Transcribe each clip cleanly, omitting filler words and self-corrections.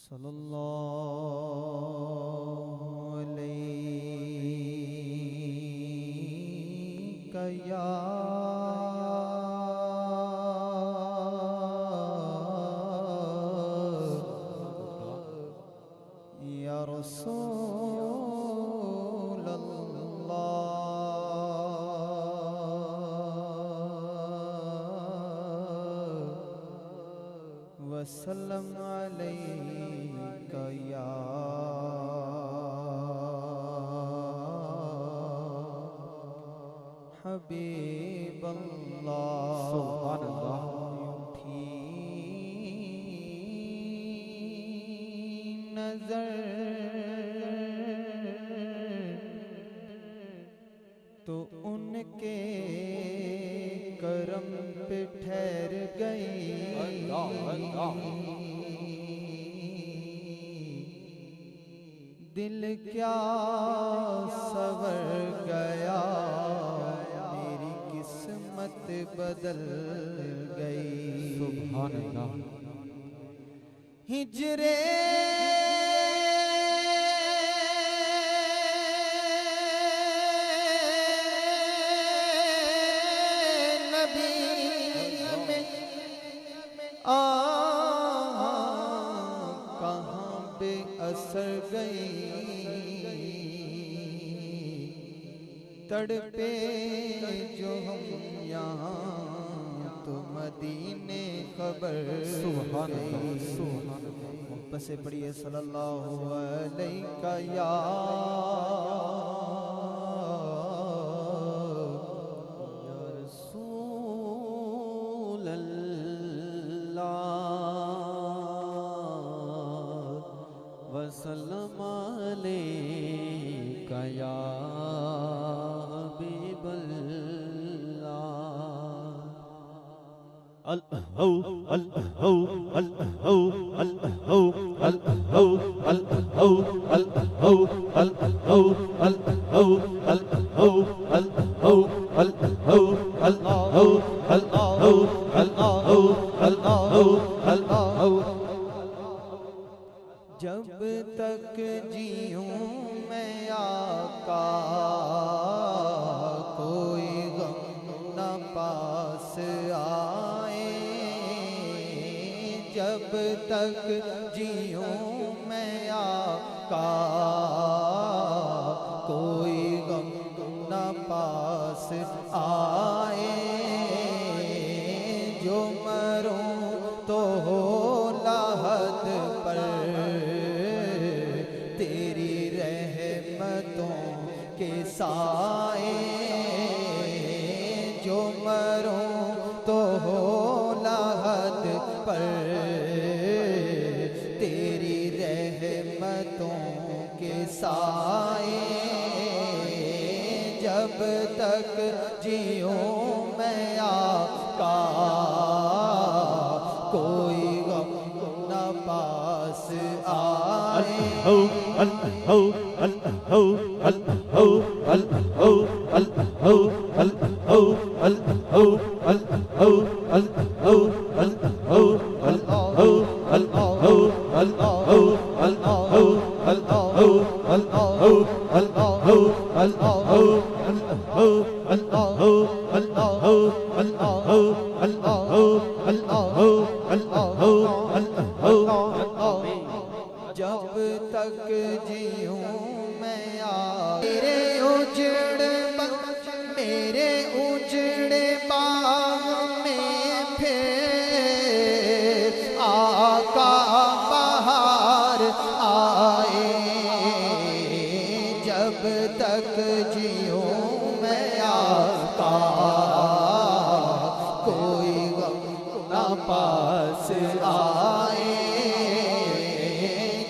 صلی اللہ علیہ یا رسول اللہ وسلم علیک یا حبیب اللہ سبحان اللہ تھی نظر تو ان کے کرم پہ ٹھہر گئی دل کیا سور گیا میری قسمت بدل گئی سبحان اللہ ہجرے نبی میں کہاں بے اثر گئی تڑپے جو ہم یہاں تو مدینے خبر سبحان گئی اللہ سبحان اللہ محبت سے پڑھیے صلی اللہ علیہ یا رسول اللہ وسلم علیک یا حبیب جب تک جیوں میں آقا کوئی غم نہ پاس آئے جب تک جیوں میں آقا کوئی غم نہ پاس آئے جو مروں تو ہو لحد پر تیری رحمتوں کے سائے جو مروں تو ہو لحد پر تیری رحمتوں کے سائے جب تک جیوں میں آقا کوئی غم نہ پاس آئے جب تک جیوں میں میرے اجڑے باغ میں پھر آقا بہار آئے جب تک جیوں میں آقا کوئی غم نہ پاس آئے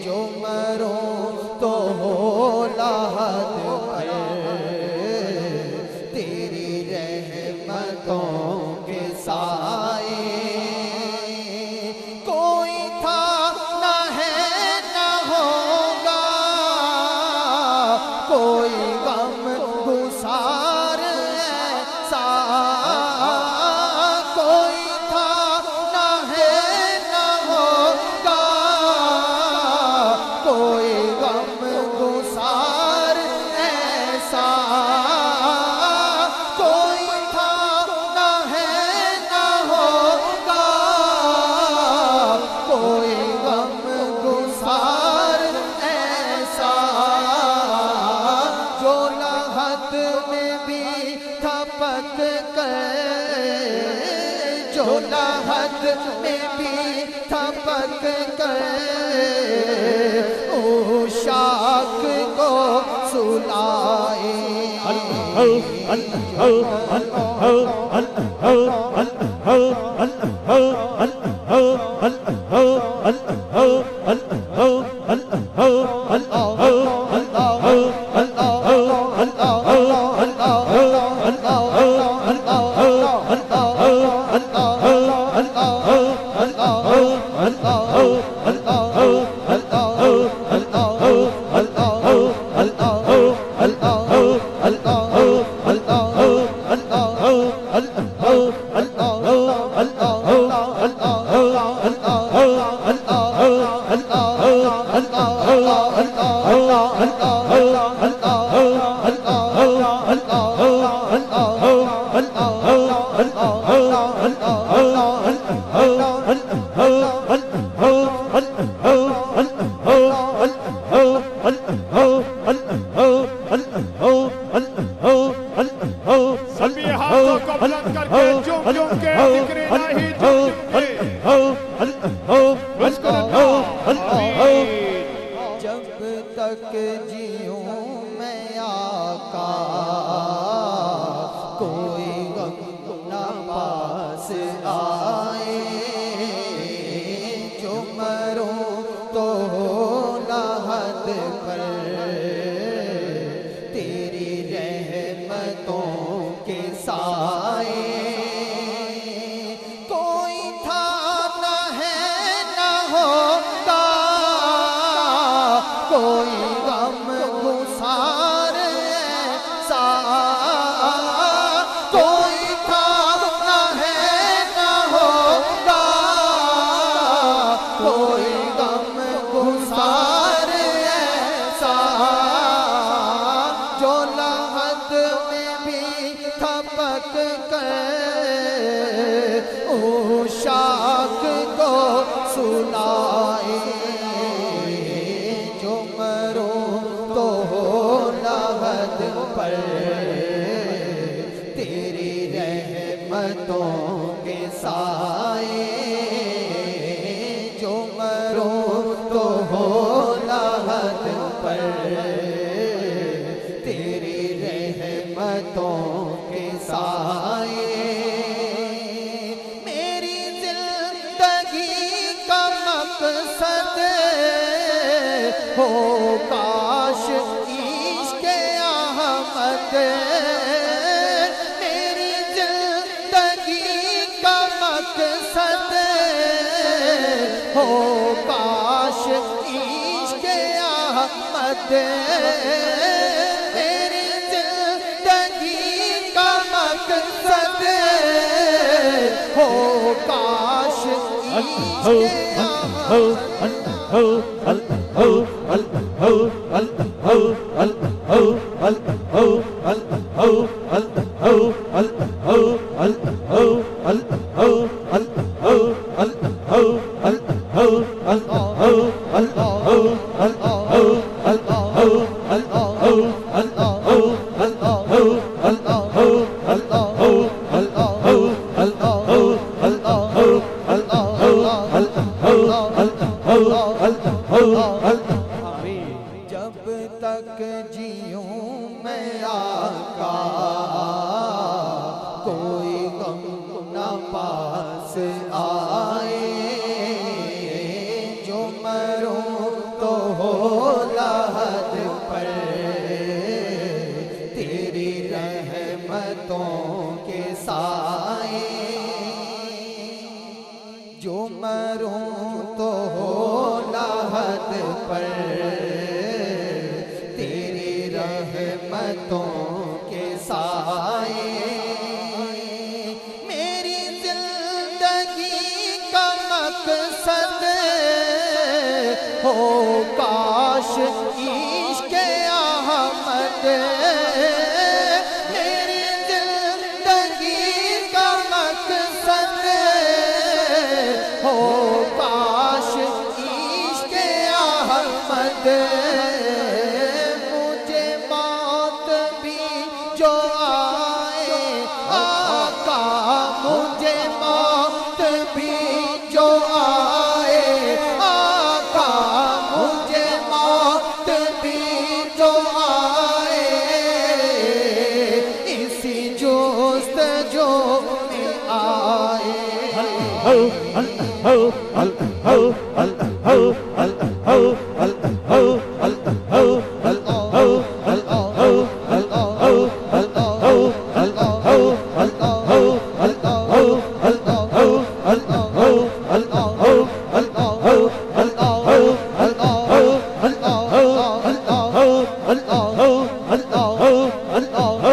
جو مروں تو ہو لحد پر تیری رحمتوں کے سائے کوئی تھا نہ ہے نہ ہوگا کوئی غم گسار ایسا کوئی تھا نہ ہے نہ ہوگا لحد میں بھی تھپک کر عشاق کو سلائے سبھی ہاتھوں کو بلند کر کے جھوم جھوم کے ذکر الہی جھوم جھوم کے جب تک جیوں میں آقا کوئی غم نہ پاس آئے جو مروں تو لحد پر تیری رحمتوں کے سائے کوئی تھا نہ ہے نہ ہوگا کوئی غم گسار ایسا کوئی تھا نہ ہے نہ ہوگا کوئی غم گسار ایسا جو لحد میں بھی تھپک کر عشاق کو سلائے جو مروں تو لحد پر تیری رحمتوں کے سائے جو مروں تو لحد پر تیری رحمتوں کے سائے میری زندگی کا مقصد ہو کاش عشق احمد میری زندگی کا مقصد ہو کاش عشق احمد میری زندگی کا مقصد ہو کاش عشق جب تک جیوں میں آقا کوئی غم نہ پاس آئے جو مروں تو لحد پر تیری رحمتوں کے سائے جو مروں تو لحد پر تیری رحمتوں کے سائے میری زندگی کا مقصد ہو کاش عشق احمد میری زندگی کا مقصد ہو کاش عشق احمد مجھے موت بھی جو آئے آقا مجھے موت بھی اللہ